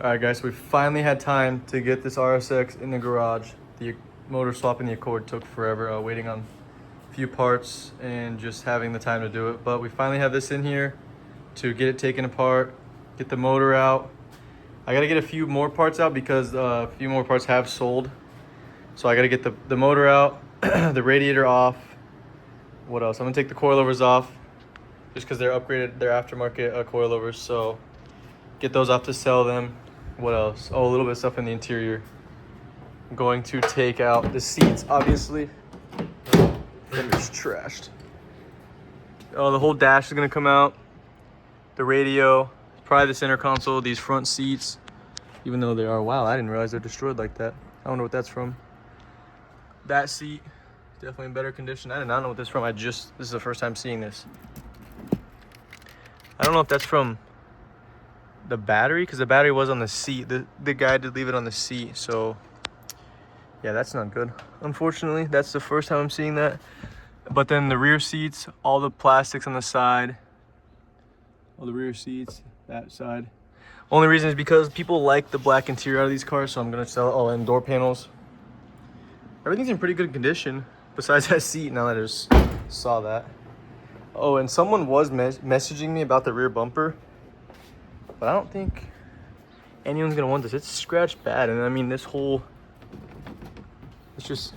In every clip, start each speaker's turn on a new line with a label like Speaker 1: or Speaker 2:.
Speaker 1: All right, guys, so we finally had time to get this RSX in the garage. The motor swap and the Accord took forever, waiting on a few parts and just having the time to do it. But we finally have this in here to get it taken apart, get the motor out. I gotta get a few more parts out because a few more parts have sold. So I gotta get the motor out, the radiator off. What else? I'm gonna take the coilovers off just because they're upgraded, they're aftermarket coilovers. So get those off to sell them. What else? Oh, a little bit of stuff in the interior. I'm going to take out the seats, obviously. It's trashed. Oh, the whole dash is gonna come out. The radio, probably the center console, these front seats, even though they are, wow, I didn't realize they're destroyed like that. I don't know what that's from. That seat, definitely in better condition. I did not know what this is from. This is the first time seeing this. I don't know if that's from the battery, because the battery was on the seat. The guy did leave it on the seat, so yeah, that's not good. Unfortunately, that's the first time I'm seeing that. But then the rear seats, all the plastics on the side, all the rear seats, that side. Only reason is because people like the black interior out of these cars, so I'm gonna sell it. Oh, and door panels. Everything's in pretty good condition, besides that seat, now that I just saw that. Oh, and someone was messaging me about the rear bumper, but I don't think anyone's gonna want this. It's scratched bad, and I mean, this whole, it's just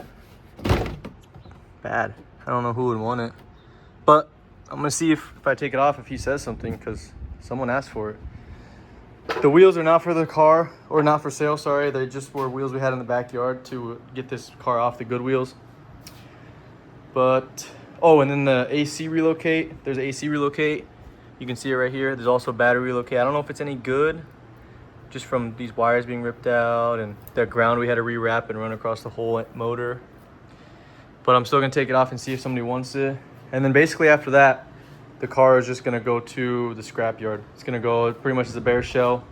Speaker 1: bad. I don't know who would want it, but I'm gonna see if I take it off, if he says something, because someone asked for it. The wheels are not for the car, or not for sale, sorry. They just were wheels we had in the backyard to get this car off the good wheels. But, oh, and then the AC relocate. There's an AC relocate. You can see it right here. There's also a battery relocate. I don't know if it's any good, just from these wires being ripped out and the ground we had to rewrap and run across the whole motor. But I'm still gonna take it off and see if somebody wants it. And then basically after that, the car is just gonna go to the scrap yard. It's gonna go pretty much as a bare shell.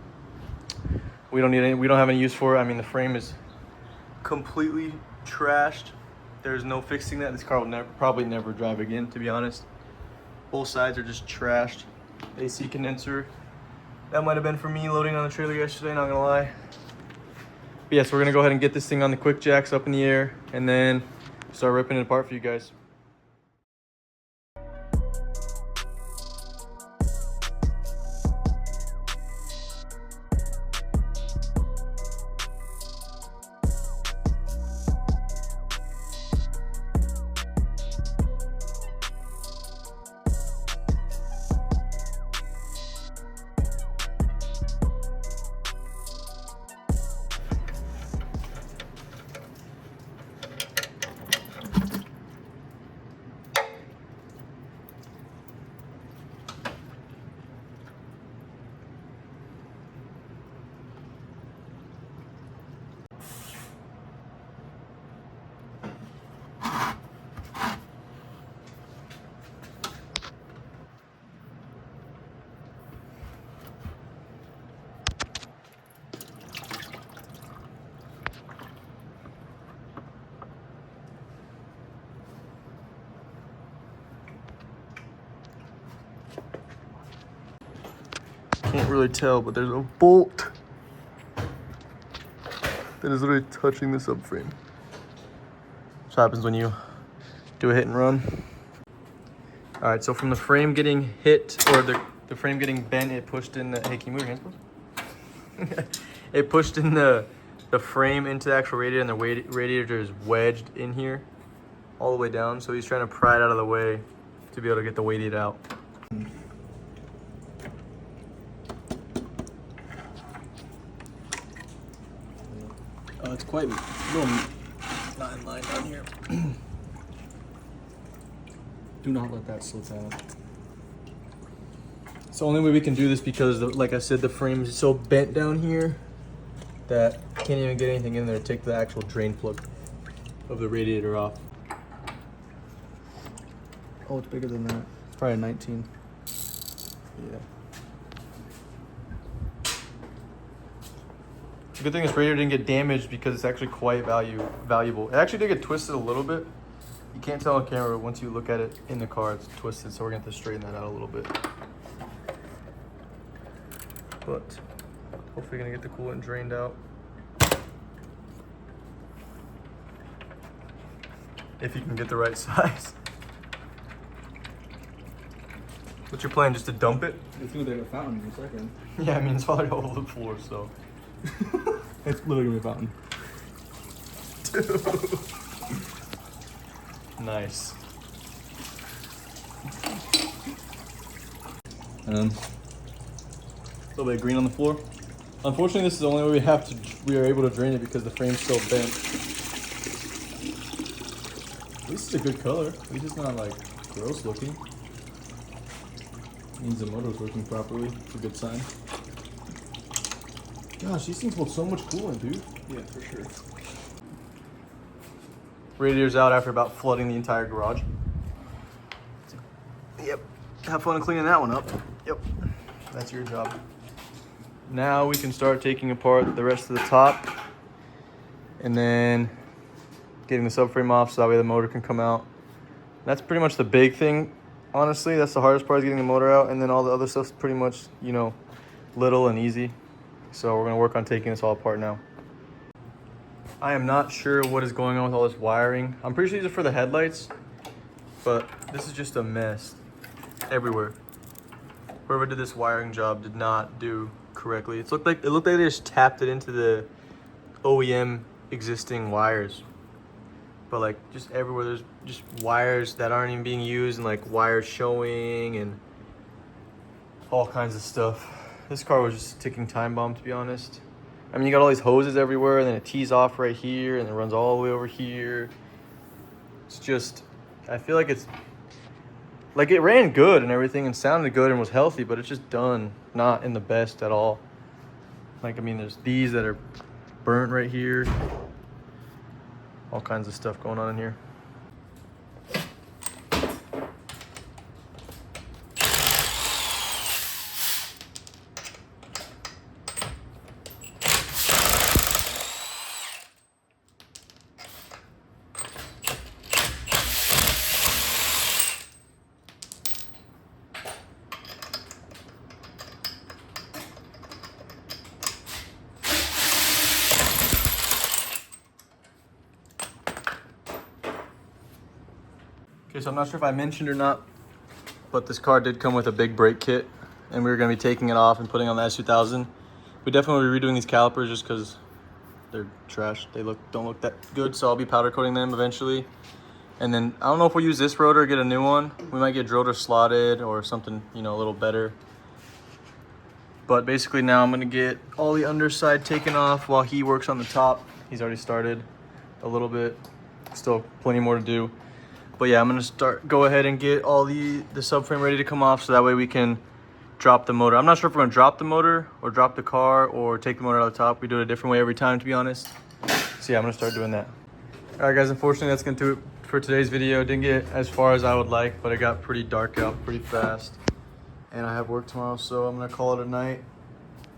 Speaker 1: We don't have any use for it. I mean, the frame is completely trashed. There's no fixing that. This car will probably never drive again, to be honest. Both sides are just trashed. AC condenser. That might have been for me loading on the trailer yesterday, not gonna lie. But yeah, so we're gonna go ahead and get this thing on the quick jacks up in the air and then start ripping it apart for you guys. Can't really tell, but there's a bolt that is literally touching the subframe. That's what happens when you do a hit and run. All right, so from the frame getting hit, or the frame getting bent, it pushed in the, hey, can you move your hands, please? It pushed in the frame into the actual radiator, and the radiator is wedged in here all the way down. So he's trying to pry it out of the way to be able to get the weight out. Oh, it's quite a little line down here. Do not let that slip out. It's the only way we can do this because, like I said, the frame is so bent down here that can't even get anything in there to take the actual drain plug of the radiator off. Oh, it's bigger than that. It's probably a 19. Yeah. The good thing this radiator didn't get damaged because it's actually quite valuable. It actually did get twisted a little bit. You can't tell on camera, but once you look at it in the car, it's twisted, so we're gonna have to straighten that out a little bit. But Hopefully gonna get the coolant drained out. If you can get the right size. What's your plan, just to dump it?
Speaker 2: It's gonna be like a fountain in a second.
Speaker 1: Yeah, I mean, it's already all over the floor, so.
Speaker 2: It's literally gonna be a fountain.
Speaker 1: Dude. Nice. A little bit of green on the floor. Unfortunately, this is the only way we are able to drain it because the frame's still bent. This is a good color. At least it's not like gross looking. Means the motor's working properly. It's a good sign. Gosh, these things hold so much coolant, dude.
Speaker 2: Yeah, for sure.
Speaker 1: Radiator's out after about flooding the entire garage. Yep. Have fun cleaning that one up. Yep. That's your job. Now we can start taking apart the rest of the top and then getting the subframe off so that way the motor can come out. That's pretty much the big thing. Honestly, that's the hardest part, is getting the motor out, and then all the other stuff's pretty much, you know, little and easy. So we're gonna work on taking this all apart now. I am not sure what is going on with all this wiring. I'm pretty sure these are for the headlights, but this is just a mess everywhere. Whoever did this wiring job did not do correctly. It looked like they just tapped it into the OEM existing wires. But like just everywhere, there's just wires that aren't even being used, and like wires showing and all kinds of stuff. This car was just a ticking time bomb, to be honest. I mean, you got all these hoses everywhere, and then it tees off right here, and it runs all the way over here. It's just, I feel like it's, like it ran good and everything and sounded good and was healthy, but it's just done not in the best at all. Like, I mean, there's these that are burnt right here. All kinds of stuff going on in here. Okay, so I'm not sure if I mentioned or not, but this car did come with a big brake kit, and we were going to be taking it off and putting on the S2000. We definitely will be redoing these calipers just because they're trash. They don't look that good, so I'll be powder coating them eventually. And then I don't know if we'll use this rotor or get a new one. We might get drilled or slotted or something, you know, a little better. But basically now I'm going to get all the underside taken off while he works on the top. He's already started a little bit. Still plenty more to do. But yeah, I'm gonna go ahead and get all the subframe ready to come off so that way we can drop the motor. I'm not sure if we're gonna drop the motor or drop the car or take the motor out of the top. We do it a different way every time, to be honest. So yeah, I'm gonna start doing that. All right, guys, unfortunately that's gonna do it for today's video. Didn't get as far as I would like, but it got pretty dark out pretty fast. And I have work tomorrow, so I'm gonna call it a night.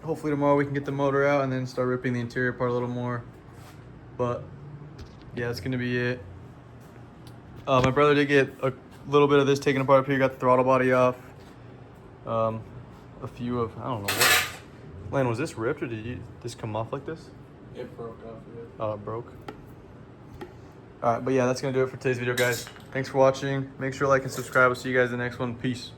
Speaker 1: Hopefully tomorrow we can get the motor out and then start ripping the interior apart a little more. But yeah, that's gonna be it. My brother did get a little bit of this taken apart up here, got the throttle body off. A few of, I don't know what. Lane, was this ripped or did this come off like this?
Speaker 2: It broke off of it.
Speaker 1: Oh, it broke. All right, but yeah, that's gonna do it for today's video, guys. Thanks for watching. Make sure to like and subscribe. I'll see you guys in the next one. Peace.